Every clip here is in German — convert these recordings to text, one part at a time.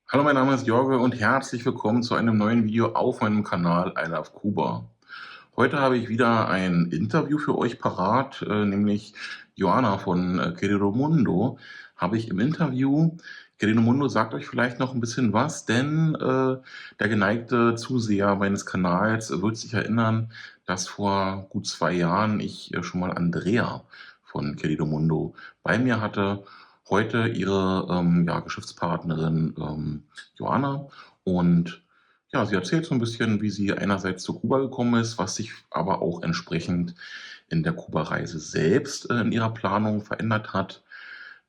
Hallo, mein Name ist Jorge und herzlich willkommen zu einem neuen Video auf meinem Kanal I Love Kuba. Heute habe ich wieder ein Interview für euch parat, nämlich Joanna von Querido Mundo habe ich im Interview. Querido Mundo sagt euch vielleicht noch ein bisschen was, denn der geneigte Zuseher meines Kanals wird sich erinnern, dass vor gut 2 Jahren ich schon mal Andrea von Querido Mundo bei mir hatte. Heute ihre ja, Geschäftspartnerin Joanna. Und ja, sie erzählt so ein bisschen, wie sie einerseits zu Kuba gekommen ist, was sich aber auch entsprechend in der Kuba-Reise selbst in ihrer Planung verändert hat.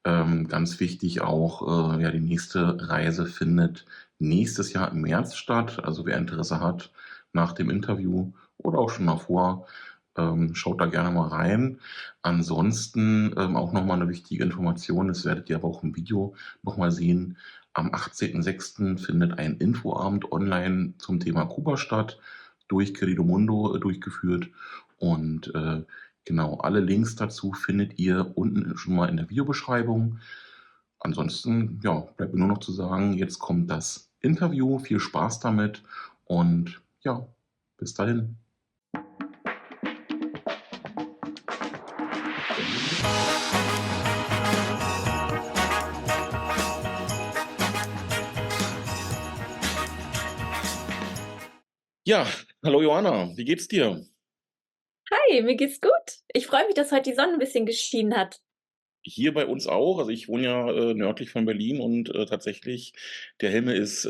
Ganz wichtig auch, ja, die nächste Reise findet nächstes Jahr im März statt. Also wer Interesse hat nach dem Interview oder auch schon davor, schaut da gerne mal rein. Ansonsten auch nochmal eine wichtige Information, das werdet ihr aber auch im Video nochmal sehen. Am 18.06. findet ein Infoabend online zum Thema Kuba statt, durch Querido Mundo durchgeführt. Und genau, alle Links dazu findet ihr unten schon mal in der Videobeschreibung. Ansonsten, ja, bleibt mir nur noch zu sagen, jetzt kommt das Interview. Viel Spaß damit und ja, bis dahin. Ja, hallo Johanna, wie geht's dir? Hi, mir geht's gut. Ich freue mich, dass heute die Sonne ein bisschen geschienen hat. Hier bei uns auch. Also ich wohne ja nördlich von Berlin und tatsächlich, der Himmel ist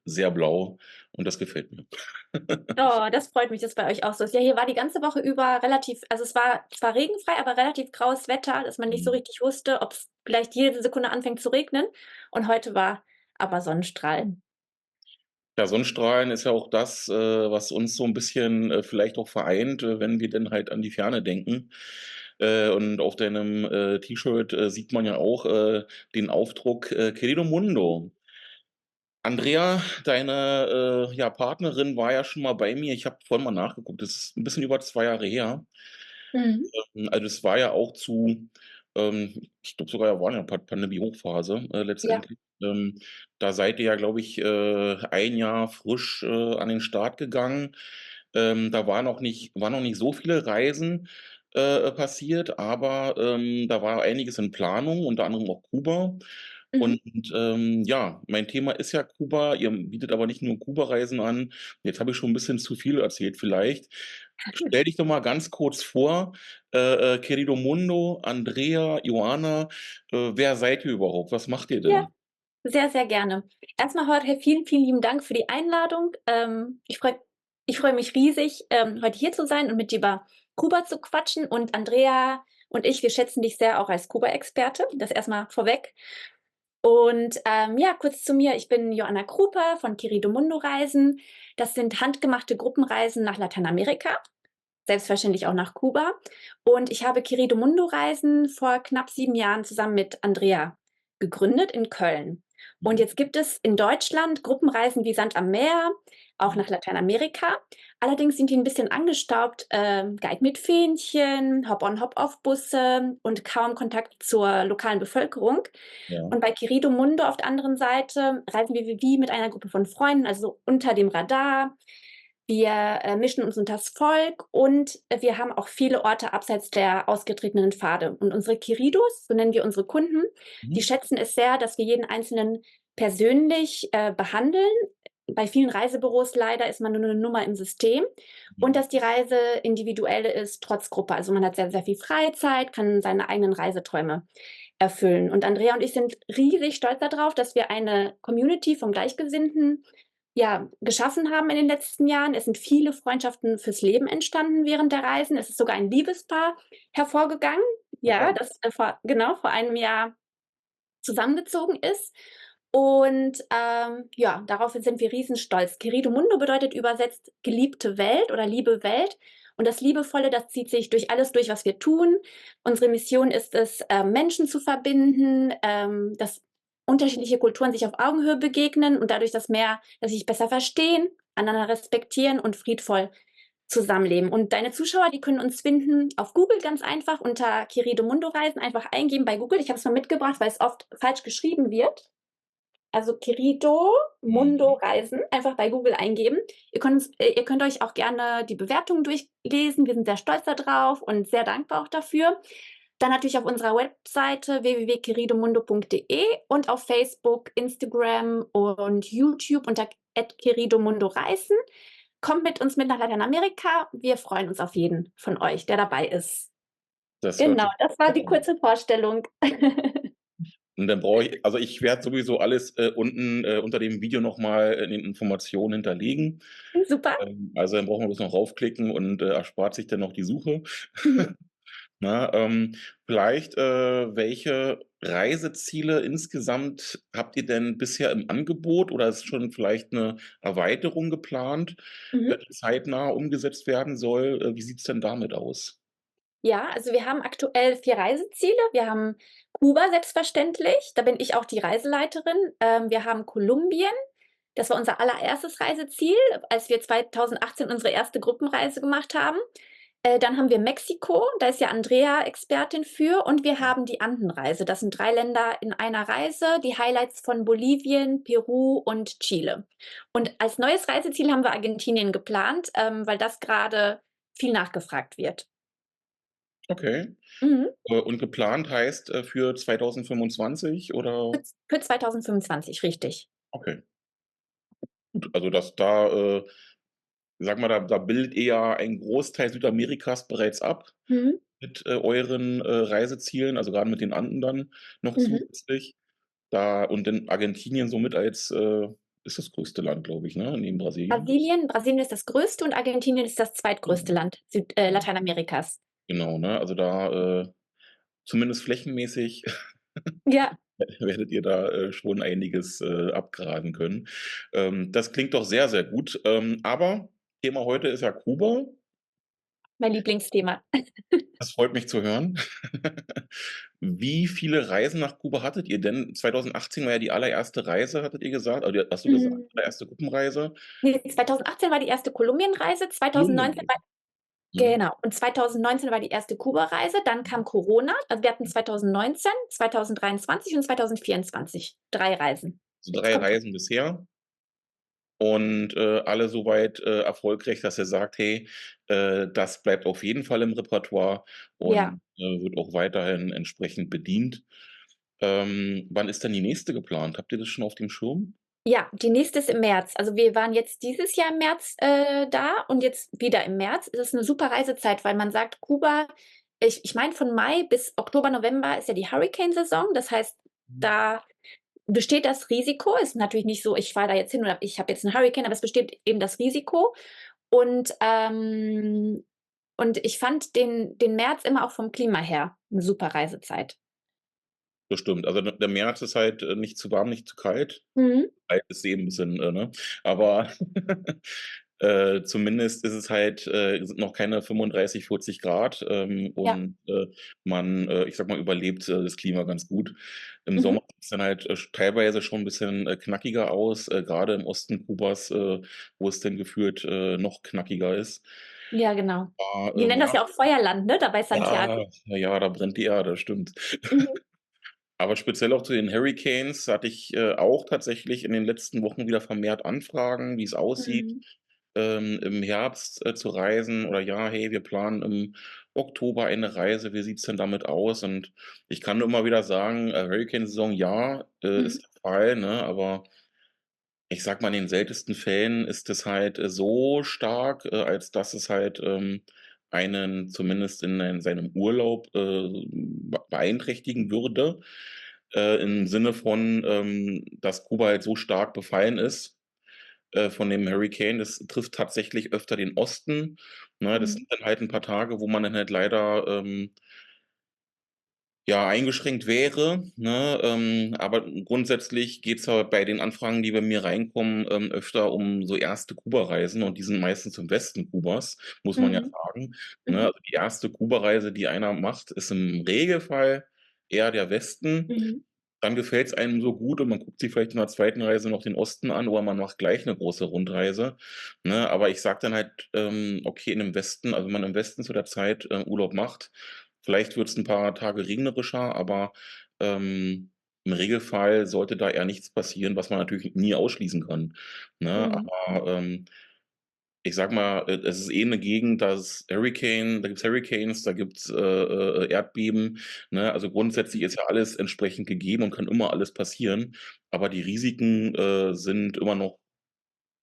sehr blau und das gefällt mir. Oh, das freut mich, dass bei euch auch so ist. Ja, hier war die ganze Woche über relativ, also es war zwar regenfrei, aber relativ graues Wetter, dass man nicht so richtig wusste, ob es vielleicht jede Sekunde anfängt zu regnen. Und heute war aber Sonnenstrahlen. Ja, Sonnenstrahlen ist ja auch das, was uns so ein bisschen vielleicht auch vereint, wenn wir denn halt an die Ferne denken. Und auf deinem T-Shirt sieht man ja auch den Aufdruck Querido Mundo. Andrea, deine ja, Partnerin war ja schon mal bei mir. Ich habe vorhin mal nachgeguckt. Das ist ein bisschen über 2 Jahre her. Mhm. Also es war ja auch zu, ich glaube sogar, ja, war ja Pandemie-Hochphase Ja. letztendlich. Da seid ihr ja, glaube ich, ein Jahr frisch an den Start gegangen. Da waren noch nicht so viele Reisen passiert, aber da war einiges in Planung, unter anderem auch Kuba. Mhm. Und ja, mein Thema ist ja Kuba. Ihr bietet aber nicht nur Kuba-Reisen an. Jetzt habe ich schon ein bisschen zu viel erzählt vielleicht. Stell dich doch mal ganz kurz vor, Querido Mundo, Andrea, Joana, wer seid ihr überhaupt? Was macht ihr Ja, denn? sehr, sehr gerne. Erstmal heute vielen, vielen lieben Dank für die Einladung. Ich freu mich riesig, heute hier zu sein und mit dir über Kuba zu quatschen. Und Andrea und ich, wir schätzen dich sehr auch als Kuba-Experte. Das erstmal vorweg. Und ja, kurz zu mir. Ich bin Joanna Kruper von Querido Mundo Reisen. Das sind handgemachte Gruppenreisen nach Lateinamerika, selbstverständlich auch nach Kuba. Und ich habe Querido Mundo Reisen vor knapp 7 Jahren zusammen mit Andrea gegründet in Köln. Und Mhm. jetzt gibt es in Deutschland Gruppenreisen wie Sand am Meer, auch nach Lateinamerika. Allerdings sind die ein bisschen angestaubt. Guide mit Fähnchen, Hop-on, Hop-off-Busse und kaum Kontakt zur lokalen Bevölkerung. Ja. Und bei Querido Mundo auf der anderen Seite reisen wir wie mit einer Gruppe von Freunden, also unter dem Radar. Wir mischen uns unter das Volk und wir haben auch viele Orte abseits der ausgetretenen Pfade. Und unsere Queridos, so nennen wir unsere Kunden, die Mhm. schätzen es sehr, dass wir jeden Einzelnen persönlich behandeln. Bei vielen Reisebüros leider ist man nur eine Nummer im System und dass die Reise individuell ist, trotz Gruppe. Also man hat sehr, sehr viel Freizeit, kann seine eigenen Reiseträume erfüllen. Und Andrea und ich sind riesig stolz darauf, dass wir eine Community von Gleichgesinnten ja, geschaffen haben in den letzten Jahren. Es sind viele Freundschaften fürs Leben entstanden während der Reisen. Es ist sogar ein Liebespaar hervorgegangen, ja, Wow. das genau vor einem Jahr zusammengezogen ist. Und ja, darauf sind wir riesenstolz. Querido Mundo bedeutet übersetzt geliebte Welt oder liebe Welt. Und das Liebevolle, das zieht sich durch alles durch, was wir tun. Unsere Mission ist es, Menschen zu verbinden, dass unterschiedliche Kulturen sich auf Augenhöhe begegnen und dadurch dass sie sich besser verstehen, einander respektieren und friedvoll zusammenleben. Und deine Zuschauer, die können uns finden auf Google ganz einfach unter Querido Mundo Reisen. Einfach eingeben bei Google. Ich habe es mal mitgebracht, weil es oft falsch geschrieben wird. also Querido Mundo Mhm. Reisen, einfach bei Google eingeben. Ihr könnt euch auch gerne die Bewertungen durchlesen. Wir sind sehr stolz darauf und sehr dankbar auch dafür. Dann natürlich auf unserer Webseite www.queridomundo.de und auf Facebook, Instagram und YouTube unter @queridomundoreisen. Kommt mit uns mit nach Lateinamerika. Wir freuen uns auf jeden von euch, der dabei ist. Das hört Genau, sich das war super die an. kurze Vorstellung. Und dann brauche ich, also ich werde sowieso alles unten unter dem Video nochmal in den Informationen hinterlegen. Super. Also dann brauchen wir bloß noch raufklicken und erspart sich dann noch die Suche. Mhm. Na, vielleicht, welche Reiseziele insgesamt habt ihr denn bisher im Angebot oder ist schon vielleicht eine Erweiterung geplant, Mhm. die zeitnah umgesetzt werden soll? Wie sieht's denn damit aus? Ja, also wir haben aktuell 4 Reiseziele. Wir haben Kuba selbstverständlich, da bin ich auch die Reiseleiterin. Wir haben Kolumbien, das war unser allererstes Reiseziel, als wir 2018 unsere erste Gruppenreise gemacht haben. Dann haben wir Mexiko, da ist ja Andrea Expertin für, und wir haben die Andenreise. Das sind 3 Länder in einer Reise, die Highlights von Bolivien, Peru und Chile. Und als neues Reiseziel haben wir Argentinien geplant, weil das gerade viel nachgefragt wird. Okay. Mhm. Und geplant heißt, für 2025 oder? Für 2025, richtig. Okay, gut. Also, dass da, sage mal, da bildet ihr ja einen Großteil Südamerikas bereits ab Mhm. mit, euren, Reisezielen, also grade mit den Anden dann noch Mhm. zusätzlich. Da und dann Argentinien somit als, ist das größte Land, glaube ich, ne, neben Brasilien? Brasilien ist das größte und Argentinien ist das zweitgrößte Mhm. Land Lateinamerikas. Genau, ne? Also da, zumindest flächenmäßig Ja, werdet ihr da, schon einiges, abgrasen können. Das klingt doch sehr, sehr gut. Aber Thema heute ist ja Kuba. mein Lieblingsthema. Das freut mich zu hören. Wie viele Reisen nach Kuba hattet ihr denn? 2018 war ja die allererste Reise, hattet ihr gesagt? Oder hast du gesagt, Mhm. allererste Gruppenreise? Ne, 2018 war die erste Kolumbienreise, 2019 Kolumbien. war Mhm. genau, und 2019 war die erste Kuba-Reise, dann kam Corona. Also, wir hatten 2019, 2023 und 2024 3 Reisen. So Jetzt 3 kommt Reisen bisher und, alle soweit, erfolgreich, dass ihr sagt: „Hey, das bleibt auf jeden Fall im Repertoire ja. und, wird auch weiterhin entsprechend bedient.“ wann ist denn die nächste geplant? Habt ihr das schon auf dem Schirm? Ja, die nächste ist im März. Also, wir waren jetzt dieses Jahr im März, da und jetzt wieder im März. Es ist 'ne super Reisezeit, weil man sagt, Kuba ich meine, von Mai bis Oktober, November ist ja die Hurrikansaison. Das heißt, Mhm. da besteht das Risiko. Ist natürlich nicht so, ich fahre da jetzt hin oder ich habe jetzt 'n Hurrikan, aber es besteht eben das Risiko. Und, und ich fand den März immer auch vom Klima her 'ne super Reisezeit. Das stimmt. Also, der März ist halt, nicht zu warm, nicht zu kalt. Mhm. Kalt ist eh 'n bisschen, ne? Aber, zumindest ist es halt sind noch keine 35, 40 Grad, Ja. und, man, ich sage mal, überlebt, das Klima ganz gut. Im Mhm. Sommer sieht's dann halt, teilweise schon 'n bisschen, knackiger aus, grade im Osten Kubas, wo es dann gefühlt, noch knackiger ist. Ja, genau. Aber, Die nennen das ja, ja auch Feuerland, ne, da bei ja, Santiago. ja, ja, da brennt die Erde, stimmt. Mhm. Aber speziell auch zu den Hurricanes hatte ich, auch tatsächlich in den letzten Wochen wieder vermehrt Anfragen, wie's aussieht, Mhm. im Herbst, zu reisen oder ja: „Hey, wir planen im Oktober eine Reise. Wie sieht's denn damit aus?“ Und ich kann nur immer wieder sagen, Hurrikansaison, ja, Mhm. ist der Fall, ne? Aber ich sage mal, in den seltensten Fällen ist es halt, so stark, als dass es halt, einen zumindest in seinem Urlaub, beeinträchtigen würde, im Sinne von, dass Kuba halt so stark befallen ist, von dem Hurrikan. Das trifft tatsächlich öfter den Osten, ne? Das sind Mhm. dann halt 'n paar Tage, wo man dann halt leider, ja, eingeschränkt wäre, ne? Aber grundsätzlich geht's ja bei den Anfragen, die bei mir reinkommen, öfter um so erste Kuba-Reisen und die sind meistens im Westen Kubas, muss man ja Mhm. sagen, ne? Mhm. Also, die erste Kuba-Reise, die einer macht, ist im Regelfall eher der Westen. Mhm. Dann gefällt's einem so gut und man guckt sich vielleicht in der zweiten Reise noch den Osten an oder man macht gleich 'ne große Rundreise, ne? Aber ich sage dann halt, okay, in dem Westen, also, wenn man im Westen zu der Zeit, Urlaub macht, vielleicht wird's 'n paar Tage regnerischer, aber, ähm, im Regelfall sollte da eher nichts passieren, was man natürlich nie ausschließen kann, ne? Mhm. Aber, ich sage mal, es ist eh 'ne Gegend, da gibt's Hurricanes, da gibt's, Erdbeben, ne? Also, grundsätzlich ist ja alles entsprechend gegeben und kann immer alles passieren, aber die Risiken, sind immer noch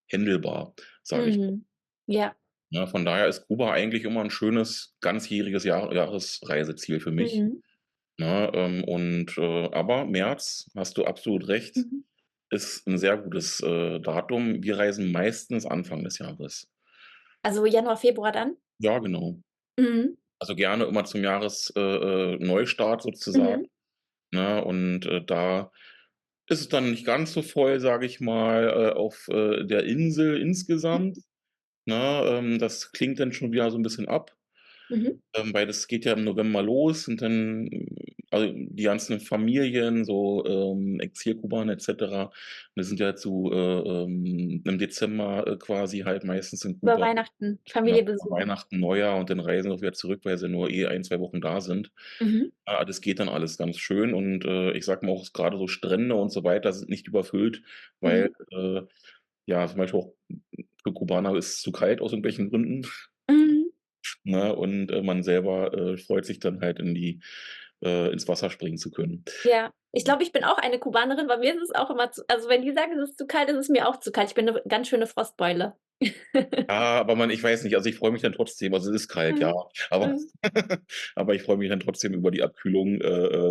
händelbar, sage ich. Mhm. Ja. Ne, von daher ist Kuba eigentlich immer 'n schönes ganzjähriges Jahresreiseziel für mich, Mhm. ne? Aber März, hast du absolut recht, Mhm. ist 'n sehr gutes, Datum. Wir reisen meistens Anfang des Jahres. Also Januar, Februar dann? Ja, genau. Mhm. Also, gerne immer zum Neustart sozusagen, Mhm. ne? Da ist es dann nicht ganz so voll, sage ich mal, auf, der Insel insgesamt, ne? Das klingt dann schon wieder so 'n bisschen ab. Mhm. Weil das geht ja im November los und dann also, die ganzen Familien, so, Exil-Kubaner et cetera, die sind ja im Dezember, quasi halt meistens in Über Kuba, Weihnachten, genau, Familie über besuchen. Weihnachten, Neujahr und dann reisen sie auch wieder zurück, weil sie nur eh 1, 2 Wochen da sind. Mhm. Das geht dann alles ganz schön und, ich sage mal auch, grade so Strände und so weiter sind nicht überfüllt, weil, Mhm. ja, zum Beispiel auch für Kubaner ist es zu kalt aus irgendwelchen Gründen. Mhm. Ne? Man selber, freut sich dann halt ins Wasser springen zu können. Ja, ich glaube, ich bin auch eine Kubanerin. Bei mir ist es auch immer zu, also, wenn die sagen, es ist zu kalt, ist es mir auch zu kalt. Ich bin 'ne ganz schöne Frostbeule. Ja, aber ich weiß nicht, also ich freue mich dann trotzdem, also es ist kalt, ja, Mhm. aber Mhm. aber ich freue mich dann trotzdem über die Abkühlung,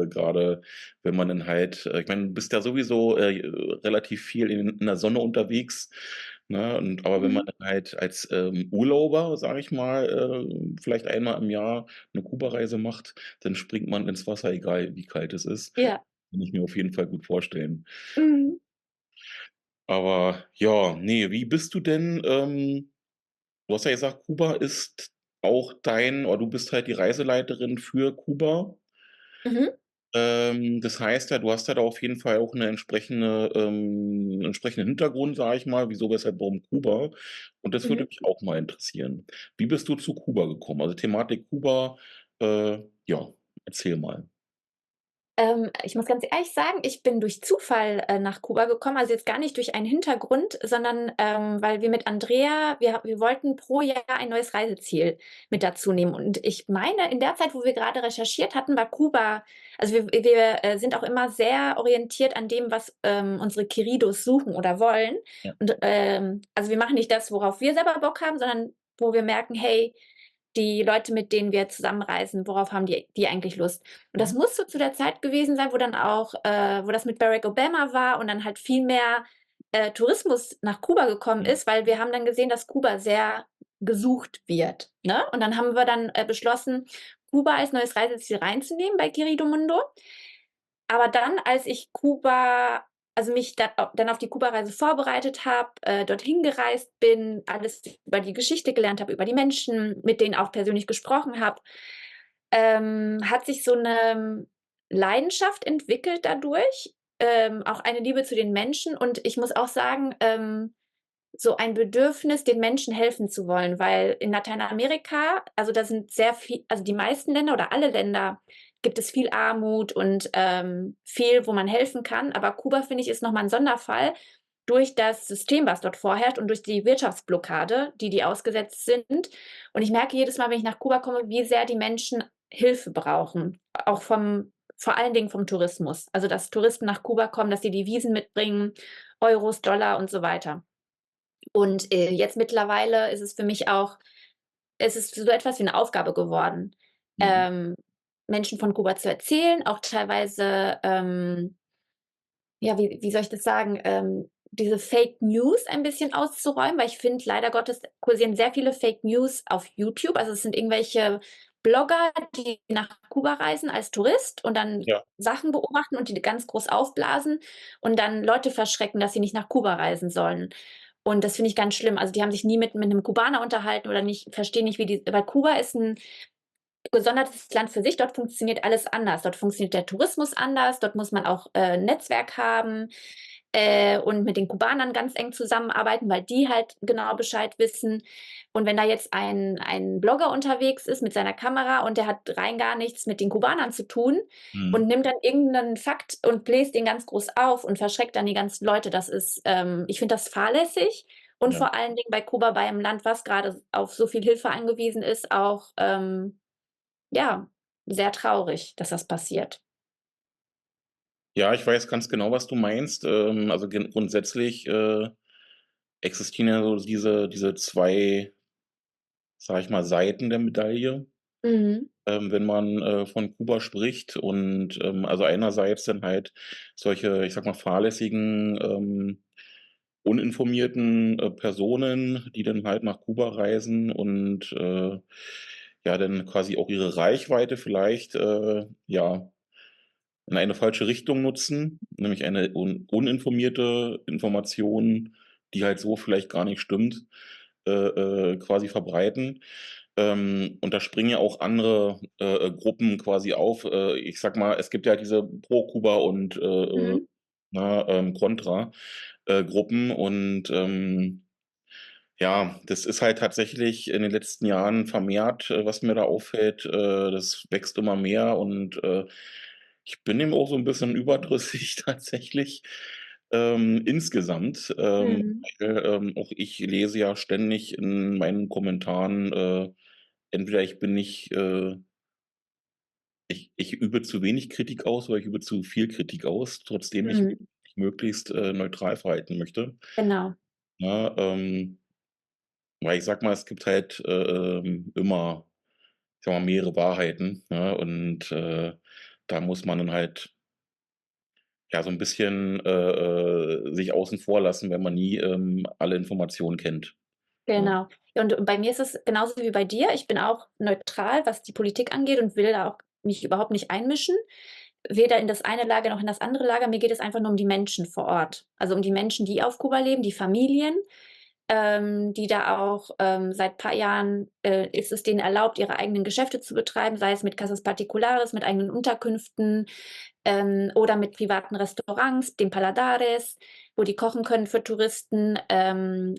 grade wenn man dann halt ich meine, du bist ja sowieso, relativ viel in der Sonne unterwegs, ne? Aber wenn man Mhm. dann halt als, Urlauber, sage ich mal, vielleicht einmal im Jahr 'ne Kuba-Reise macht, dann springt man ins Wasser, egal wie kalt es ist. Ja. Kann ich mir auf jeden Fall gut vorstellen. Mhm. Aber ja, ne, wie bist du denn, du hast ja gesagt, Kuba ist auch du bist halt die Reiseleiterin für Kuba. Mhm. Das heißt ja, du hast ja da auf jeden Fall auch 'ne entsprechenden Hintergrund, sage ich mal, wieso, weshalb, warum Kuba. Und das würde Mhm. mich auch mal interessieren. Wie bist du zu Kuba gekommen? Also, Thematik Kuba, ja, erzähl mal. Ich muss ganz ehrlich sagen, ich bin durch Zufall, nach Kuba gekommen, also jetzt gar nicht durch einen Hintergrund, sondern, weil wir mit Andrea wir wollten pro Jahr ein neues Reiseziel mit dazu nehmen. Und ich meine, in der Zeit, wo wir gerade recherchiert hatten, war Kuba, also wir sind auch immer sehr orientiert an dem, was, unsere Queridos suchen oder wollen. Ja. Und, also wir machen nicht das, worauf wir selber Bock haben, sondern wo wir merken: „Hey, die Leute, mit denen wir zusammenreisen, worauf haben die eigentlich Lust?“ Und das Mhm. musste zu der Zeit gewesen sein, wo dann auch wo das mit Barack Obama war und dann halt viel mehr, Tourismus nach Kuba gekommen Mhm. ist, weil wir haben dann gesehen, dass Kuba sehr gesucht wird, ne? Und dann haben wir dann, beschlossen, Kuba als neues Reiseziel reinzunehmen bei Querido Mundo. Aber dann, als ich Kuba, also mich dann auf die Kuba-Reise vorbereitet habe, dorthin gereist bin, alles über die Geschichte gelernt habe, über die Menschen, mit denen auch persönlich gesprochen habe, hat sich so 'ne Leidenschaft entwickelt dadurch, auch eine Liebe zu den Menschen. Und ich muss auch sagen, so ein Bedürfnis, den Menschen helfen zu wollen, weil in Lateinamerika, also da sind also die meisten Länder oder alle Länder, gibt es viel Armut und, viel, wo man helfen kann. Aber Kuba, finde ich, ist noch mal 'n Sonderfall durch das System, was dort vorherrscht und durch die Wirtschaftsblockade, die ausgesetzt sind. Und ich merke jedes Mal, wenn ich nach Kuba komme, wie sehr die Menschen Hilfe brauchen, auch vor allen Dingen vom Tourismus. Also, dass Touristen nach Kuba kommen, dass sie Devisen mitbringen, Euros, Dollar und so weiter. Und, jetzt mittlerweile ist es für mich auch, es ist so etwas wie 'ne Aufgabe geworden, Mhm. ähm, Menschen von Kuba zu erzählen, auch teilweise, ja, wie soll ich das sagen, diese Fake News ein bisschen auszuräumen, weil ich finde, leider Gottes kursieren sehr viele Fake News auf YouTube. Also, es sind irgendwelche Blogger, die nach Kuba reisen als Tourist und dann Ja. Sachen beobachten und die ganz groß aufblasen und dann Leute verschrecken, dass sie nicht nach Kuba reisen sollen. Und das finde ich ganz schlimm. Also, die haben sich nie mit 'nem Kubaner unterhalten oder verstehen nicht, weil Kuba ist 'n gesondertes Land für sich. Dort funktioniert alles anders. Dort funktioniert der Tourismus anders. Dort muss man auch, 'n Netzwerk haben. und mit den Kubanern ganz eng zusammenarbeiten, weil die halt genau Bescheid wissen. Und wenn da jetzt ein Blogger unterwegs ist mit seiner Kamera und der hat rein gar nichts mit den Kubanern zu tun und Mhm. nimmt dann irgendeinen Fakt und bläst den ganz groß auf und verschreckt dann die ganzen Leute, ich finde das fahrlässig. Und Ja. vor allen Dingen bei Kuba, bei einem Land, was gerade auf so viel Hilfe angewiesen ist, auch ja, sehr traurig, dass das passiert. Ja, ich weiß ganz genau, was du meinst. Also grundsätzlich existieren ja so diese zwei, sag ich mal, Seiten der Medaille, Mhm. wenn man von Kuba spricht. Und also einerseits dann halt solche, ich sag mal, fahrlässigen, uninformierten Personen, die dann halt nach Kuba reisen und ja, dann quasi auch ihre Reichweite vielleicht ja in eine falsche Richtung nutzen, nämlich eine uninformierte Information, die halt so vielleicht gar nicht stimmt, quasi verbreiten. Und da springen ja auch andere Gruppen quasi auf. Ich sag mal, es gibt ja diese Pro-Kuba und Mhm. Contra-Gruppen und ja, das ist halt tatsächlich in den letzten Jahren vermehrt, was mir da auffällt. Das wächst immer mehr und ich bin dem auch so ein bisschen überdrüssig tatsächlich, insgesamt, Mhm. weil, auch ich lese ja ständig in meinen Kommentaren, entweder ich bin nicht ich übe zu wenig Kritik aus oder ich übe zu viel Kritik aus, trotzdem ich mich Mhm. möglichst, neutral verhalten möchte, Genau. ne? Weil ich sage mal, es gibt halt, immer, ich sage mal, mehrere Wahrheiten, ne? Und da muss man dann halt, ja, so ein bisschen sich außen vor lassen, wenn man nie, alle Informationen kennt, ne? Genau. Ja, und bei mir ist es genauso wie bei dir. Ich bin auch neutral, was die Politik angeht und will da auch mich überhaupt nicht einmischen. Weder in das eine Lager noch in das andere Lager. Mir geht es einfach nur um die Menschen vor Ort. Also um die Menschen, die auf Kuba leben, die Familien, die da auch seit paar Jahren ist es denen erlaubt, ihre eigenen Geschäfte zu betreiben, sei es mit Casas Particulares, mit eigenen Unterkünften, oder mit privaten Restaurants, dem Paladares, wo die kochen können für Touristen.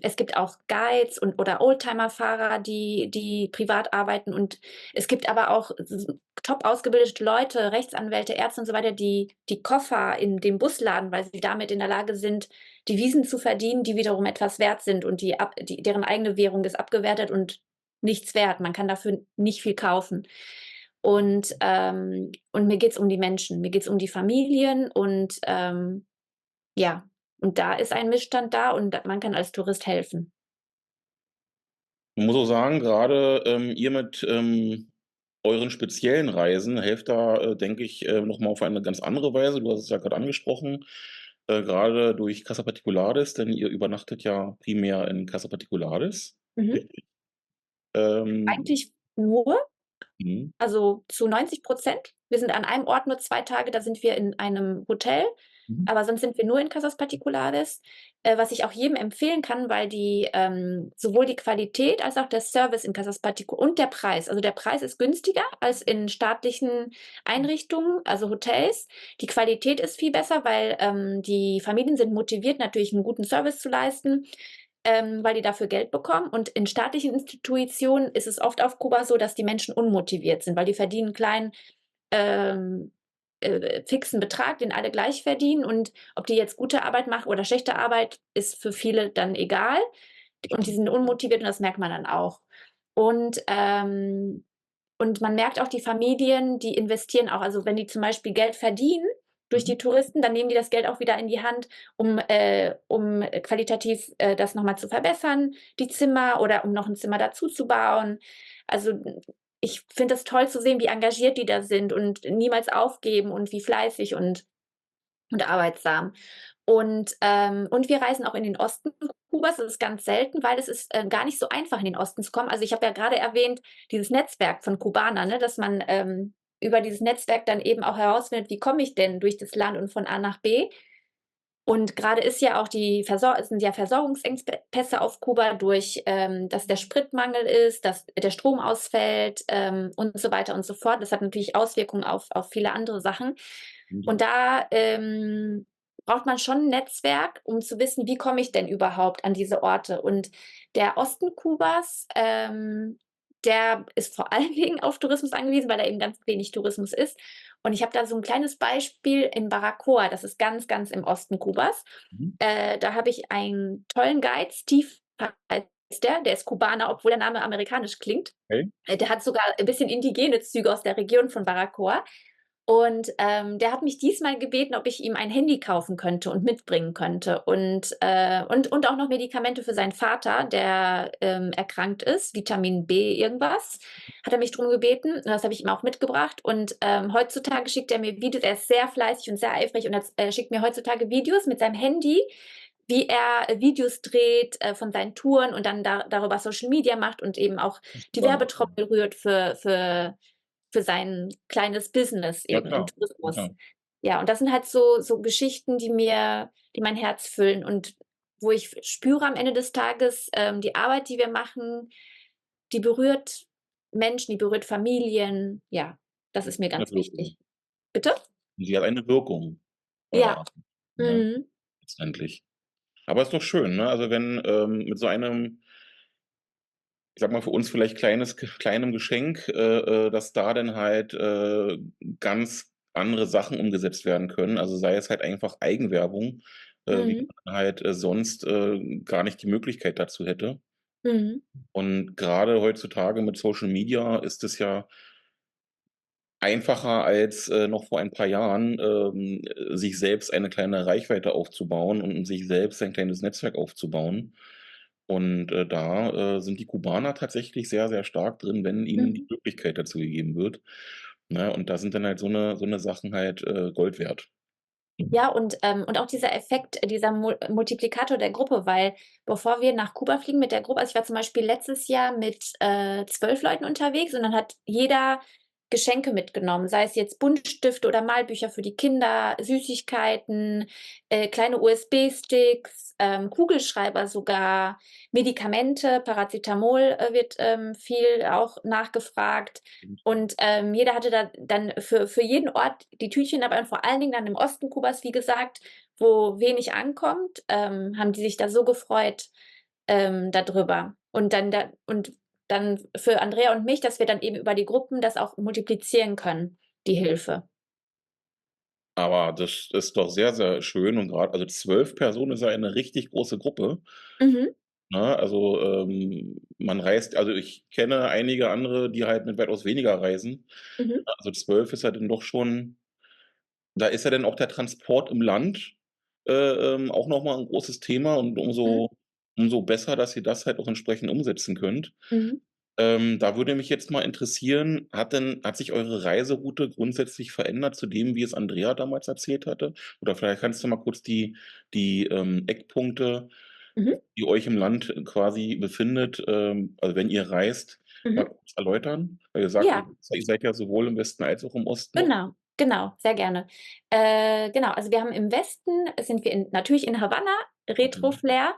Es gibt auch Guides oder Oldtimer-Fahrer, die privat arbeiten. Und es gibt aber auch top ausgebildete Leute, Rechtsanwälte, Ärzte und so weiter, die Koffer in dem Bus laden, weil sie damit in der Lage sind, Devisen zu verdienen, die wiederum etwas wert sind. Und deren eigene Währung ist abgewertet und nichts wert. Man kann dafür nicht viel kaufen. Und mir geht es um die Menschen, mir geht es um die Familien und ja, und da ist ein Missstand da und man kann als Tourist helfen. Man muss auch sagen, gerade ihr mit, euren speziellen Reisen helft da, denke ich, noch mal auf eine ganz andere Weise. Du hast es ja gerade angesprochen, grade durch Casa Particulares, denn ihr übernachtet ja primär in Casa Particulares, Mhm. richtig? Ähm, Eigentlich nur, mhm, also zu 90%. Wir sind an einem Ort nur 2 Tage, da sind wir in einem Hotel, mhm, aber sonst sind wir nur in Casas Particulares, was ich auch jedem empfehlen kann, weil sowohl die Qualität als auch der Service in Casas Particu und der Preis, also der Preis ist günstiger als in staatlichen Einrichtungen, also Hotels. Die Qualität ist viel besser, weil die Familien sind motiviert, natürlich einen guten Service zu leisten, weil die dafür Geld bekommen. Und in staatlichen Institutionen ist es oft auf Kuba so, dass die Menschen unmotiviert sind, weil die verdienen einen kleinen ähm, fixen Betrag, den alle gleich verdienen. Und ob die jetzt gute Arbeit machen oder schlechte Arbeit, ist für viele dann egal. Und die verstehe. sind unmotiviert und das merkt man dann auch. Und, und man merkt auch, die Familien, die investieren auch. Also wenn die zum Beispiel Geld verdienen durch Mhm. die Touristen, dann nehmen die das Geld auch wieder in die Hand, um qualitativ das nochmal zu verbessern, die Zimmer oder um noch ein Zimmer dazu zu bauen. Also ich finde es toll zu sehen, wie engagiert die da sind und niemals aufgeben und wie fleißig und arbeitsam. Und wir reisen auch in den Osten Kubas. Das ist ganz selten, weil es ist gar nicht so einfach, in den Osten zu kommen. Also ich habe ja gerade erwähnt, dieses Netzwerk von Kubanern, ne, dass man über dieses Netzwerk dann eben auch herausfindet, wie komme ich denn durch das Land und von A nach B. Und gerade ist ja auch es sind ja Versorgungsengpässe auf Kuba durch, dass der Spritmangel ist, dass der Strom ausfällt und so weiter und so fort. Das hat natürlich Auswirkungen auf viele andere Sachen. Und da braucht man schon ein Netzwerk, um zu wissen, wie komme ich denn überhaupt an diese Orte. Und der Osten Kubas, der ist vor allen Dingen auf Tourismus angewiesen, weil da eben ganz wenig Tourismus ist. Und ich habe da so ein kleines Beispiel in Baracoa, das ist ganz, ganz im Osten Kubas. Mhm. Da habe ich einen tollen Guide, Steve heißt der ist Kubaner, obwohl der Name amerikanisch klingt. Okay. Der hat sogar ein bisschen indigene Züge aus der Region von Baracoa. Und der hat mich diesmal gebeten, ob ich ihm ein Handy kaufen könnte und mitbringen könnte. Und auch noch Medikamente für seinen Vater, der erkrankt ist, Vitamin B irgendwas, hat er mich drum gebeten. Und das habe ich ihm auch mitgebracht. Und heutzutage schickt er mir Videos, er ist sehr fleißig und sehr eifrig und er schickt mir heutzutage Videos mit seinem Handy, wie er Videos dreht von seinen Touren und dann darüber Social Media macht und eben auch die Super. Werbetrommel rührt für sein kleines Business Ja, eben im klar. Tourismus. Ja. Ja, und das sind halt so Geschichten, die mein Herz füllen und wo ich spüre am Ende des Tages, die Arbeit, die wir machen, die berührt Menschen, die berührt Familien. Ja, das ist mir Eine ganz Wirkung. wichtig. Bitte? Sie hat eine Wirkung, Ja. ne, Mhm. letztendlich. Aber ist doch schön, ne? Also, wenn, mit so einem, ich sage mal, für uns vielleicht kleinem Geschenk, dass da dann halt, ganz andere Sachen umgesetzt werden können. Also, sei es halt einfach Eigenwerbung, wie Mhm. man halt, sonst, gar nicht die Möglichkeit dazu hätte. Mhm. Und grade heutzutage mit Social Media ist es ja einfacher als, noch vor ein paar Jahren, sich selbst eine kleine Reichweite aufzubauen und sich selbst ein kleines Netzwerk aufzubauen. Und, da, sind die Kubaner tatsächlich sehr, sehr stark drin, wenn ihnen die Mhm. Möglichkeit dazu gegeben wird, ne? Und da sind dann halt so 'ne Sachen halt, Gold wert. Ja, und auch dieser Effekt, dieser Multiplikator der Gruppe, weil bevor wir nach Kuba fliegen mit der Gruppe, also ich war zum Beispiel letztes Jahr mit 12 Leuten unterwegs und dann hat jeder Geschenke mitgenommen, sei es jetzt Buntstifte oder Malbücher für die Kinder, Süßigkeiten, kleine USB-Sticks, Kugelschreiber sogar, Medikamente, Paracetamol wird viel auch nachgefragt. Und jeder hatte da dann für jeden Ort die Tütchen, aber vor allen Dingen dann im Osten Kubas, wie gesagt, wo wenig ankommt, haben die sich da so gefreut darüber. Und dann für Andrea und mich, dass wir dann eben über die Gruppen das auch multiplizieren können, die Hilfe. Aber das ist doch sehr, sehr schön und grad also 12 Personen ist ja eine richtig große Gruppe, Mhm, ne? Also, man reist also ich kenne einige andere, die halt mit weitaus weniger reisen. mhm, Also 12 ist ja dann doch schon. Da ist ja dann auch der Transport im Land, auch noch mal 'n großes Thema und mhm, umso besser, dass ihr das halt auch entsprechend umsetzen könnt. mhm, Da würde mich jetzt mal interessieren, hat sich eure Reiseroute grundsätzlich verändert zu dem, wie es Andrea damals erzählt hatte? Oder vielleicht kannst du mal kurz die Eckpunkte, mhm, die euch im Land quasi befindet, also wenn ihr reist, mal mhm. kurz erläutern? Weil ihr sagt, Ja. ihr seid ja sowohl im Westen als auch im Osten noch. Genau, genau, sehr gerne. Genau, also wir haben im Westen sind wir natürlich in Havanna, Mhm. Retro-Flair,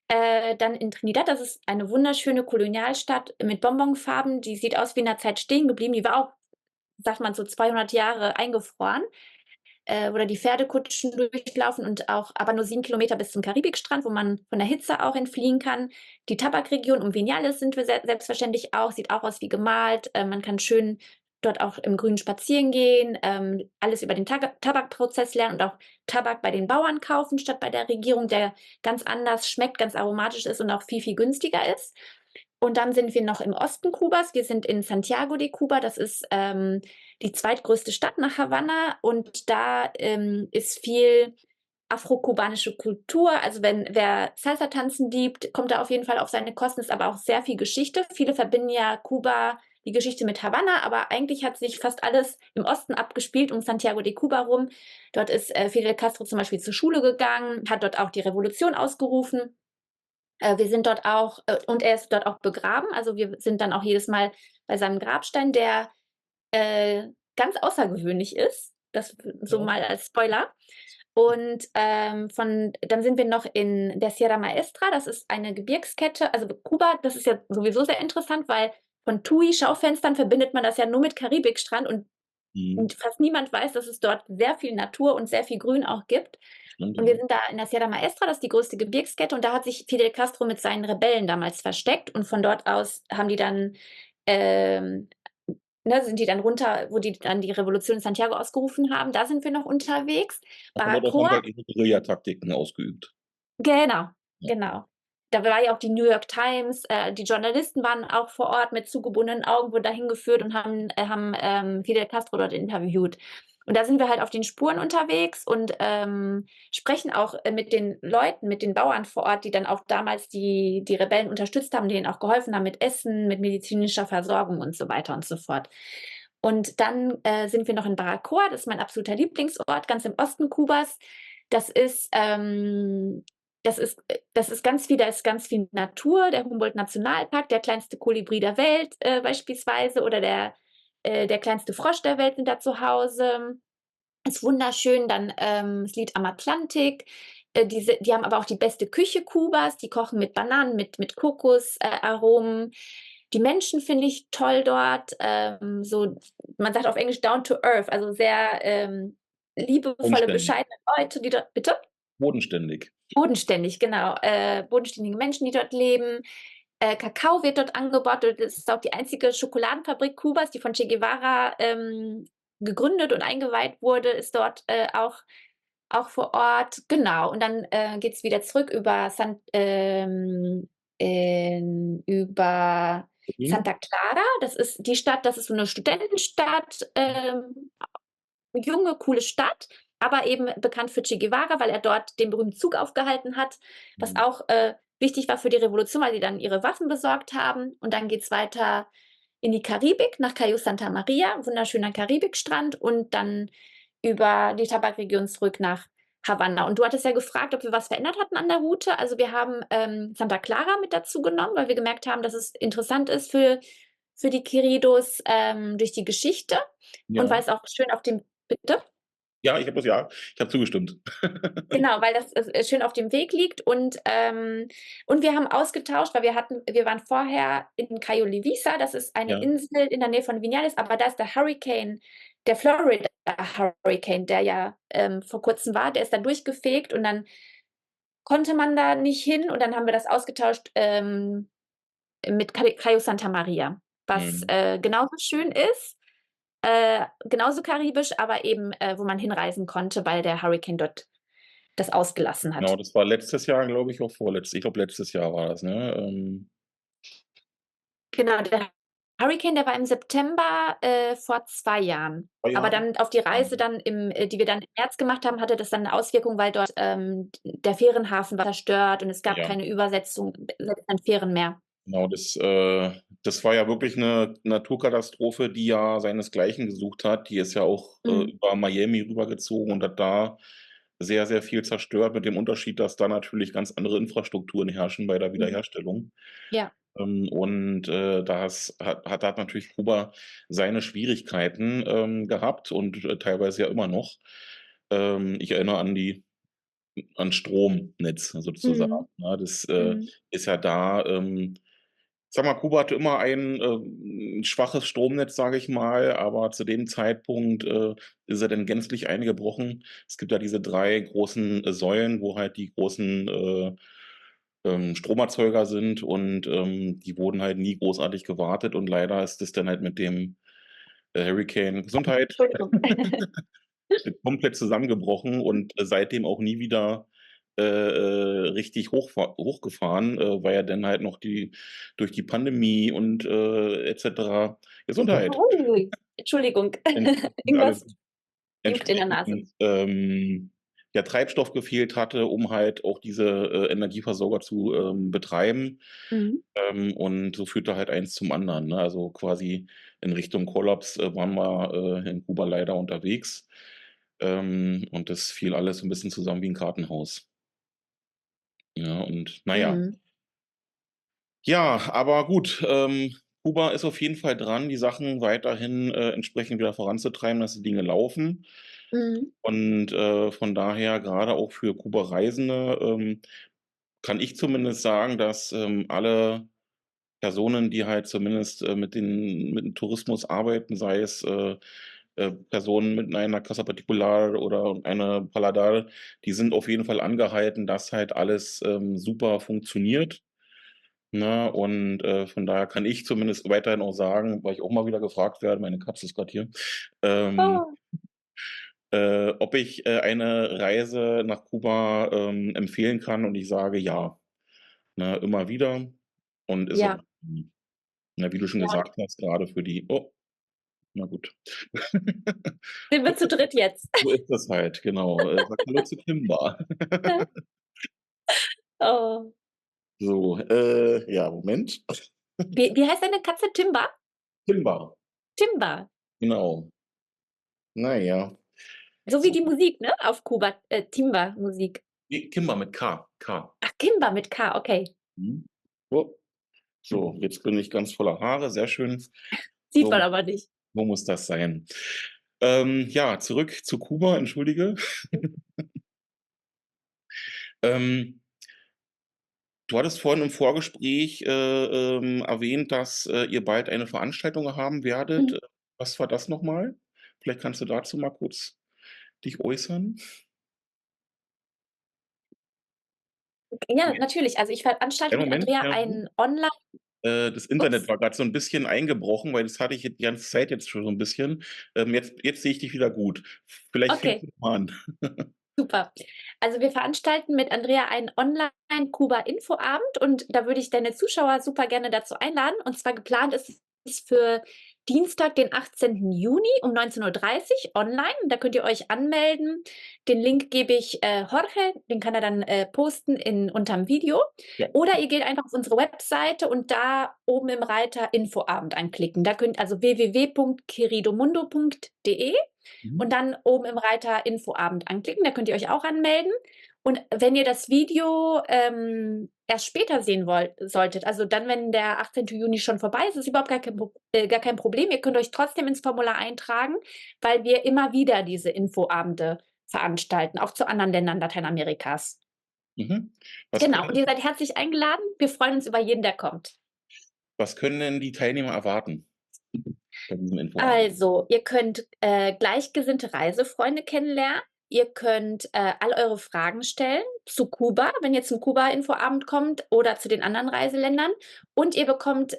dann in Trinidad, das ist eine wunderschöne Kolonialstadt mit Bonbonfarben, die sieht aus wie in der Zeit stehen geblieben. Die war auch, sagt man, so 200 Jahre eingefroren, wo da die Pferdekutschen durchlaufen und auch aber nur 7 Kilometer bis zum Karibikstrand, wo man von der Hitze auch entfliehen kann. Die Tabakregion um Viñales sind wir selbstverständlich auch, sieht auch aus wie gemalt. Man kann schön dort auch im Grünen spazieren gehen, alles über den Tabakprozess lernen und auch Tabak bei den Bauern kaufen, statt bei der Regierung, der ganz anders schmeckt, ganz aromatisch ist und auch viel, viel günstiger ist. Und dann sind wir noch im Osten Kubas. Wir sind in Santiago de Cuba. Das ist die zweitgrößte Stadt nach Havanna. Und da ist viel afro-kubanische Kultur. Also wer Salsa tanzen liebt, kommt da auf jeden Fall auf seine Kosten. Ist aber auch sehr viel Geschichte. Viele verbinden ja Kuba, die Geschichte mit Havanna, aber eigentlich hat sich fast alles im Osten abgespielt, um Santiago de Cuba rum. Dort ist Fidel Castro zum Beispiel zur Schule gegangen, hat dort auch die Revolution ausgerufen. Wir sind dort auch und er ist dort auch begraben. Also, wir sind dann auch jedes Mal bei seinem Grabstein, der, ganz außergewöhnlich ist. Das so Ja. mal als Spoiler. Und, von dann sind wir noch in der Sierra Maestra. Das ist eine Gebirgskette. Also, Kuba, das ist ja sowieso sehr interessant, weil von TUI-Schaufenstern verbindet man das ja nur mit Karibikstrand und Mhm. fast niemand weiß, dass es dort sehr viel Natur und sehr viel Grün auch gibt. stimmt, Und ja. wir sind da in der Sierra Maestra, das ist die größte Gebirgskette, und da hat sich Fidel Castro mit seinen Rebellen damals versteckt und von dort aus haben die dann, ähm, ne, sind die dann runter, wo die dann die Revolution in Santiago ausgerufen haben. Da sind wir noch unterwegs. Und von dort aus haben Baracoa, sie halt ihre Guerillataktiken ausgeübt. genau, Ja. genau. Da war ja auch die New York Times, die Journalisten waren auch vor Ort mit zugebundenen Augen, wurden dahin geführt und haben Fidel Castro dort interviewt. Und da sind wir halt auf den Spuren unterwegs und sprechen auch mit den Leuten, mit den Bauern vor Ort, die dann auch damals die Rebellen unterstützt haben, denen auch geholfen haben mit Essen, mit medizinischer Versorgung und so weiter und so fort. Und dann sind wir noch in Baracoa, das ist mein absoluter Lieblingsort, ganz im Osten Kubas. Das ist das ist ganz viel, da ist ganz viel Natur, der Humboldt-Nationalpark, der kleinste Kolibri der Welt beispielsweise oder der kleinste Frosch der Welt sind da zu Hause. Ist wunderschön, dann das Lied am Atlantik. Die haben aber auch die beste Küche Kubas, die kochen mit Bananen, mit Kokosaromen. Die Menschen finde ich toll dort, so, man sagt auf Englisch down to earth, also sehr liebevolle, Bodenständig. bescheidene Leute, die dort, bitte? Bodenständig. Bodenständig, genau. Bodenständige Menschen, die dort leben. Kakao wird dort angebaut. Das ist auch die einzige Schokoladenfabrik Kubas, die von Che Guevara gegründet und eingeweiht wurde, ist dort auch vor Ort. Genau. Und dann geht es wieder zurück über Mhm. Santa Clara. Das ist die Stadt, das ist so eine Studentenstadt, junge, coole Stadt, aber eben bekannt für Che Guevara, weil er dort den berühmten Zug aufgehalten hat, was Mhm. auch wichtig war für die Revolution, weil die dann ihre Waffen besorgt haben. Und dann geht es weiter in die Karibik, nach Cayo Santa Maria, wunderschöner Karibikstrand, und dann über die Tabakregion zurück nach Havanna. Und du hattest ja gefragt, ob wir was verändert hatten an der Route. Also wir haben Santa Clara mit dazu genommen, weil wir gemerkt haben, dass es interessant ist für die Queridos durch die Geschichte und Ja. weil es auch schön auf dem Bitte? Ja, ich habe zugestimmt. Genau, weil das schön auf dem Weg liegt und wir haben ausgetauscht, weil wir waren vorher in Cayo Levisa, das ist eine Ja. Insel in der Nähe von Vinales, aber da ist der Florida Hurricane, der ja vor kurzem war, der ist dann durchgefegt und dann konnte man da nicht hin und dann haben wir das ausgetauscht mit Cayo Santa Maria, was Mhm. genauso schön ist, genauso karibisch, aber eben wo man hinreisen konnte, weil der Hurricane dort das ausgelassen Genau, hat. das war letztes Jahr, glaube ich, auch vorletztes. Ich glaube, letztes Jahr war das, ne? Genau, der Hurricane, der war im September vor 2 Jahren. 2 Aber Jahren? dann auf die Reise Mhm. dann die wir dann im März gemacht haben, hatte das dann 'ne Auswirkung, weil dort der Fährenhafen war zerstört und es gab Ja, keine übersetzenden Fähren mehr. genau, das war ja wirklich 'ne Naturkatastrophe, die ja seinesgleichen gesucht hat. Die ist ja auch, Mhm. über Miami rübergezogen und hat da sehr, sehr viel zerstört, mit dem Unterschied, dass da natürlich ganz andere Infrastrukturen herrschen bei der Mhm. Wiederherstellung. Ja. Und, das hat natürlich Kuba seine Schwierigkeiten, gehabt und, teilweise ja immer noch. Ich erinnere an Stromnetz sozusagen, Mhm. ne? Das, Mhm. ist ja da, ich sage mal, Kuba hatte immer ein, schwaches Stromnetz, sage ich mal, aber zu dem Zeitpunkt, ist er dann gänzlich eingebrochen. Es gibt ja diese 3 großen, Säulen, wo halt die großen, Stromerzeuger sind und, die wurden halt nie großartig gewartet und leider ist das dann halt mit dem, Hurricane Gesundheit Entschuldigung. komplett zusammengebrochen und, seitdem auch nie wieder, richtig hochgefahren, weil er dann halt noch die durch die Pandemie und, et cetera Gesundheit Ui, Entschuldigung. alles Irgendwas juckt in der Nase. entsprechend, ja, Treibstoff gefehlt hatte, um halt auch diese, Energieversorger zu, betreiben. Mhm. Und so führte halt eins zum anderen, ne? Also, quasi in Richtung Kollaps, waren wir, in Kuba leider unterwegs. Und das fiel alles so 'n bisschen zusammen wie 'n Kartenhaus. Ja, und na ja. Mhm. Ja, aber gut, Kuba ist auf jeden Fall dran, die Sachen weiterhin, entsprechend wieder voranzutreiben, dass die Dinge laufen. Mhm. Und, von daher grade auch für Kuba-Reisende, kann ich zumindest sagen, dass, alle Personen, die halt zumindest, mit dem Tourismus arbeiten, sei es, Personen mit einer Casa Particular oder einer Paladar, die sind auf jeden Fall angehalten, dass halt alles super funktioniert. Ne? Und von daher kann ich zumindest weiterhin auch sagen, weil ich auch mal wieder gefragt werde, meine Katze ist gerade hier, ähm, Oh, ob ich eine Reise nach Kuba empfehlen kann und ich sage ja. Ne? Immer wieder und ist auch, ja. na, wie du schon Ja, und gesagt hast, gerade für die, oh, na gut. sind wir zu dritt jetzt. So ist das halt, genau. Sag Hallo zu Kimba. Oh. So, ja, Moment. Wie heißt deine Katze? Timba? Kimba, Timba. genau. Naja, So wie so. die Musik, ne? Auf Kuba. Timba-Musik. Nee, Kimba mit K. K. Ach, Kimba mit K, okay. Mhm. Oh, so, jetzt bin ich ganz voller Haare, sehr schön. Sieht man So, aber nicht. so muss das sein. Ja, zurück zu Kuba, entschuldige. Ähm, Du hattest vorhin im Vorgespräch erwähnt, dass ihr bald eine Veranstaltung haben werdet. Mhm. Was war das nochmal? Vielleicht kannst du dazu mal kurz dich äußern. Ja, natürlich. Also ich veranstalte Ja, mit Moment, Andrea ja. einen Online Das Internet ups, war gerade so ein bisschen eingebrochen, weil das hatte ich die ganze Zeit jetzt schon so ein bisschen. Jetzt sehe ich dich wieder gut. Vielleicht fängst okay, du mal an. super. Also wir veranstalten mit Andrea einen Online-Kuba-Infoabend und da würde ich deine Zuschauer super gerne dazu einladen. Und zwar geplant ist es für Dienstag, den 18. Juni um 19:30 Uhr online. Da könnt ihr euch anmelden. Den Link gebe ich Jorge, den kann er dann posten unterm Video. Ja. Oder ihr geht einfach auf unsere Webseite und da oben im Reiter Infoabend anklicken. Da könnt also www.queridomundo.de Mhm. und dann oben im Reiter Infoabend anklicken. Da könnt ihr euch auch anmelden. Und wenn ihr das Video erst später sehen solltet, also dann, wenn der 18. Juni schon vorbei ist, ist überhaupt gar kein Problem. Ihr könnt euch trotzdem ins Formular eintragen, weil wir immer wieder diese Infoabende veranstalten, auch zu anderen Ländern Lateinamerikas. Mhm. Was Genau, und können, ihr seid herzlich eingeladen. Wir freuen uns über jeden, der kommt. was können denn die Teilnehmer erwarten bei diesem Infoabend? Also, ihr könnt gleichgesinnte Reisefreunde kennenlernen. Ihr könnt all eure Fragen stellen zu Kuba, wenn ihr zum Kuba-Infoabend kommt oder zu den anderen Reiseländern. Und ihr bekommt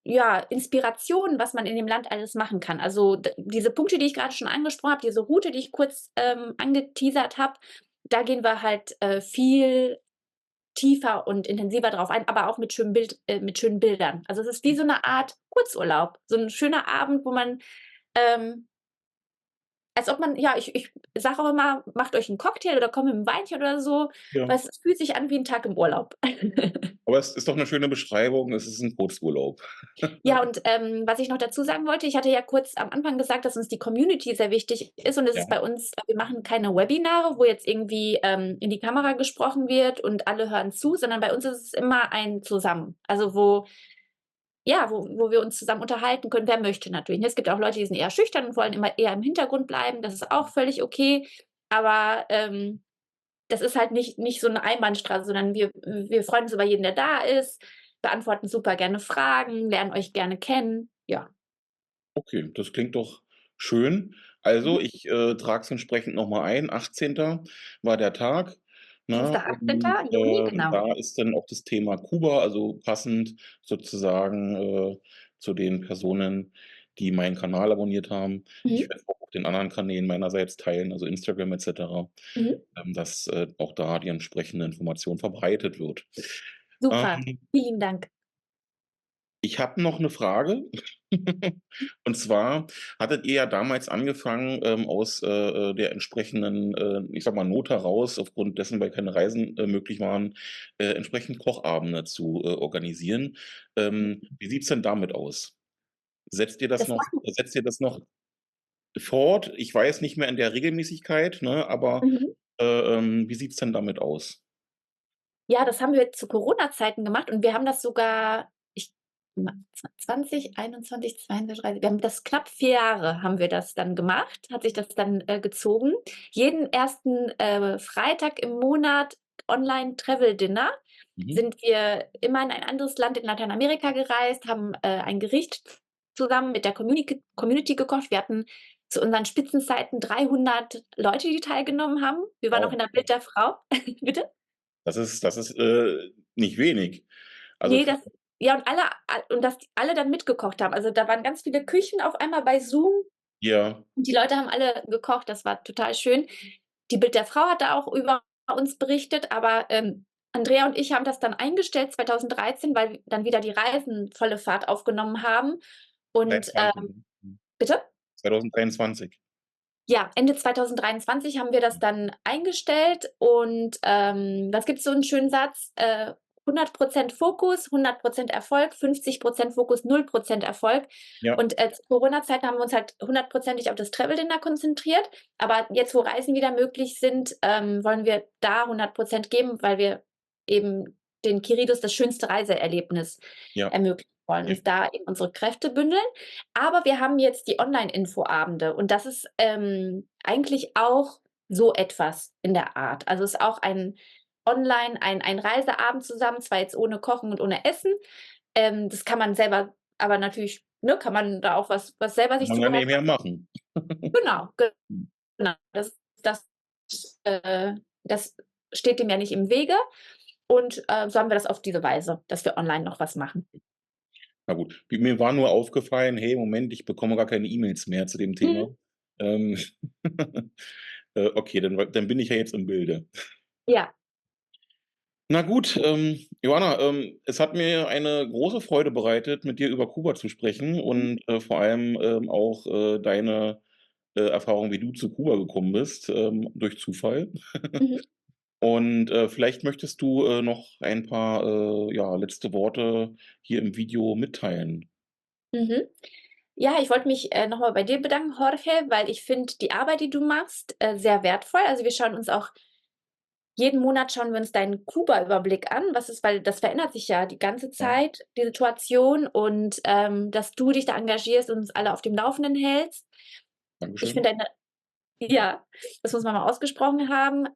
ja, Inspiration, was man in dem Land alles machen kann. Also diese Punkte, die ich gerade schon angesprochen habe, diese Route, die ich kurz angeteasert habe, da gehen wir halt viel tiefer und intensiver drauf ein, aber auch mit schönen Bildern. Also es ist wie so eine Art Kurzurlaub, so ein schöner Abend, wo man, ähm, als ob man, ja, ich sage auch immer, macht euch einen Cocktail oder kommt mit einem Weinchen oder so, Ja. weil es fühlt sich an wie ein Tag im Urlaub. Aber es ist doch eine schöne Beschreibung, es ist ein Kurzurlaub. Ja, und was ich noch dazu sagen wollte, ich hatte ja kurz am Anfang gesagt, dass uns die Community sehr wichtig ist und es Ja. ist bei uns, wir machen keine Webinare, wo jetzt irgendwie in die Kamera gesprochen wird und alle hören zu, sondern bei uns ist es immer ein Zusammen. Also wo wir uns zusammen unterhalten können, wer möchte natürlich. Es gibt auch Leute, die sind eher schüchtern und wollen immer eher im Hintergrund bleiben. Das ist auch völlig okay. Aber das ist halt nicht so eine Einbahnstraße, sondern wir freuen uns über jeden, der da ist, beantworten super gerne Fragen, lernen euch gerne kennen. Ja. Okay, das klingt doch schön. Also, Mhm. ich trage es entsprechend noch mal ein. 18. war der Tag, ne? Dienstag, Und 18. Juni, genau. da ist dann auch das Thema Kuba, also passend sozusagen zu den Personen, die meinen Kanal abonniert haben. Ich Mhm. werde auch auf den anderen Kanälen meinerseits teilen, also Instagram et cetera, Mhm. dass auch da die entsprechende Information verbreitet wird. Super. Ähm, Vielen Dank. Ich habe noch 'ne Frage. Und zwar hattet ihr ja damals angefangen, aus der entsprechenden, ich sage mal, Not heraus, aufgrund dessen, weil keine Reisen möglich waren, entsprechend Kochabende zu organisieren. Wie sieht's denn damit aus? Das machen Setzt ihr das noch fort? Ich weiß nicht mehr in der Regelmäßigkeit, ne, aber mhm. wie sieht's denn damit aus? Ja, das haben wir zu Corona-Zeiten gemacht und wir haben das sogar, ich 2021, 22, 23, wir haben das knapp 4 Jahre haben wir das dann gemacht, hat sich das dann gezogen. Jeden ersten Freitag im Monat Online-Travel-Dinner Mhm. sind wir immer in ein anderes Land in Lateinamerika gereist, haben ein Gericht zusammen mit der Community gekocht. Wir hatten zu unseren Spitzenzeiten 300 Leute, die teilgenommen haben. Wir waren auch Wow. in der Bild der Frau. Bitte? Das ist nicht wenig. Also Ne, für, das ja, und dass alle dann mitgekocht haben. Also, da waren ganz viele Küchen auf einmal bei Zoom ja, und die Leute haben alle gekocht. Das war total schön. Die Bild der Frau hat da auch über uns berichtet, aber, Andrea und ich haben das dann eingestellt 2013, weil dann wieder die Reisen volle Fahrt aufgenommen haben und, 23, ne? bitte? 2023. Ja, Ende 2023 haben wir das dann eingestellt und, was gibt's so 'n schönen Satz, 100% Fokus, 100% Erfolg, 50% Fokus, 0% Erfolg. Ja, Und, zu Corona-Zeiten haben wir uns halt hundertprozentig auf das Travel Dinner konzentriert. Aber jetzt, wo Reisen wieder möglich sind, wollen wir da 100% geben, weil wir eben den Kiridus das schönste Reiseerlebnis ja, ermöglichen wollen, ja. uns da eben unsere Kräfte bündeln. Aber wir haben jetzt die Online-Infoabende und das ist, eigentlich auch so etwas in der Art. Also, es ist auch ein Reiseabend zusammen, zwar jetzt ohne Kochen und ohne Essen. Das kann man selber aber natürlich, ne, kann man da auch was selber Kann sich man ja zubereiten. nebenher machen. Genau, genau. Das äh, das steht dem ja nicht im Wege und, so haben wir das auf diese Weise, dass wir online noch was machen. Na gut, mir war nur aufgefallen: „Hey, Moment, ich bekomme gar keine E-Mails mehr zu dem Mhm. Thema." Ähm, okay, dann bin ich ja jetzt im Bilde. Ja. Na gut, Joanna, es hat mir eine große Freude bereitet, mit dir über Kuba zu sprechen Mhm. und, vor allem, auch, deine, Erfahrung, wie du zu Kuba gekommen bist, durch Zufall. Mhm. Und, vielleicht möchtest du, noch ein paar, ja, letzte Worte hier im Video mitteilen. Mhm. Ja, ich wollte mich, noch mal bei dir bedanken, Jorge, weil ich finde die Arbeit, die du machst, sehr wertvoll. Also, wir schauen uns auch jeden Monat schauen wir uns deinen Kuba-Überblick an. Was ist weil das verändert sich ja die ganze Ja, Zeit, die Situation und, dass du dich da engagierst und uns alle auf dem Laufenden hältst. Ich Dankeschön. finde deine ja, das muss man mal ausgesprochen haben.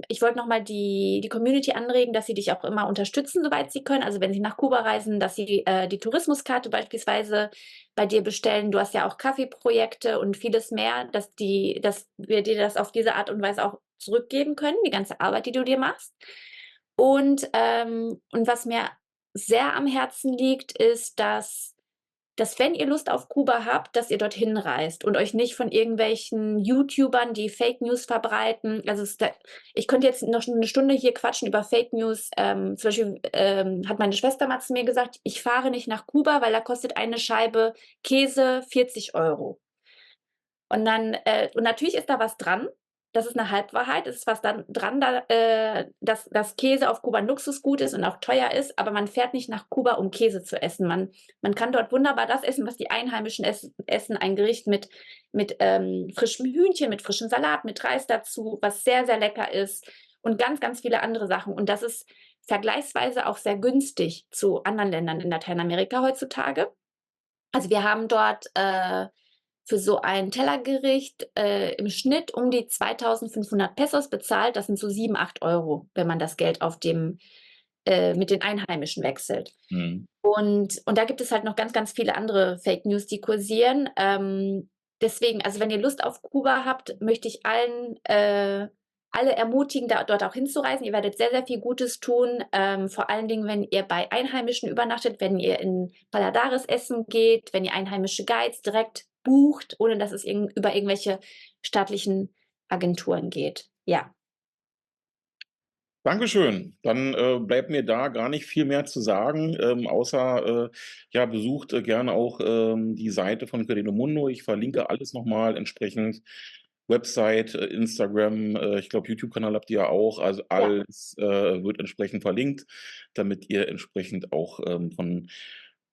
Ich wollte noch mal die Community anregen, dass sie dich auch immer unterstützen, soweit sie können. Also, wenn sie nach Kuba reisen, dass sie, die Tourismuskarte beispielsweise bei dir bestellen. Du hast ja auch Kaffeeprojekte und vieles mehr, dass wir dir das auf diese Art und Weise auch zurückgeben können, die ganze Arbeit, die du dir machst. Und was mir sehr am Herzen liegt, ist, dass wenn ihr Lust auf Kuba habt, dass ihr dorthin reist und euch nicht von irgendwelchen YouTubern, die Fake News verbreiten. Ich könnte jetzt noch 'ne Stunde hier quatschen über Fake News. Zum Beispiel, hat meine Schwester mal zu mir gesagt: „Ich fahre nicht nach Kuba, weil da kostet eine Scheibe Käse 40 €." Und natürlich ist da was dran. Das ist 'ne Halbwahrheit. Es ist was dann dran, dass Käse auf Kuba 'n Luxusgut ist und auch teuer ist, aber man fährt nicht nach Kuba, um Käse zu essen. Man kann dort wunderbar das essen, was die Einheimischen essen, ein Gericht mit frischem Hühnchen, mit frischem Salat, mit Reis dazu, was sehr, sehr lecker ist und ganz, ganz viele andere Sachen. Und das ist vergleichsweise auch sehr günstig zu anderen Ländern in Lateinamerika heutzutage. Also, wir haben dort, für so ein Tellergericht, im Schnitt um die 2.500 Pesos bezahlt. Das sind so 7, 8 €, wenn man das Geld mit den Einheimischen wechselt. Mhm. Und da gibt es halt noch ganz, ganz viele andere Fake News, die kursieren. Deswegen, also, wenn ihr Lust auf Kuba habt, möchte ich alle ermutigen, dort auch hinzureisen. Ihr werdet sehr, sehr viel Gutes tun, vor allen Dingen, wenn ihr bei Einheimischen übernachtet, wenn ihr in Paladares essen geht, wenn ihr einheimische Guides direkt bucht, ohne dass es über irgendwelche staatlichen Agenturen geht. Ja. Dankeschön. Dann, bleibt mir da gar nicht viel mehr zu sagen, außer, ja, besucht, gerne auch, die Seite von Querido Mundo. Ich verlinke alles noch mal entsprechend. Website, Instagram, ich glaube, YouTube-Kanal habt ihr ja auch. Also, Ja. alles, wird entsprechend verlinkt, damit ihr entsprechend auch, von,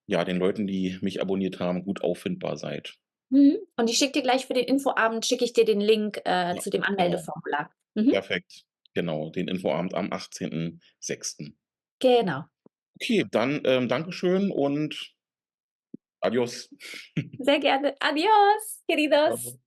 ja, den Leuten, die mich abonniert haben, gut auffindbar seid. Mhm. Und ich schicke dir gleich für den Infoabend schicke ich dir den Link, Ja, zu dem genau. Anmeldeformular. Mhm. Perfekt. Genau, den Infoabend am 18.06. Genau. Okay, dann, Dankeschön und adios. Sehr gerne. Adiós, queridos. Tschau.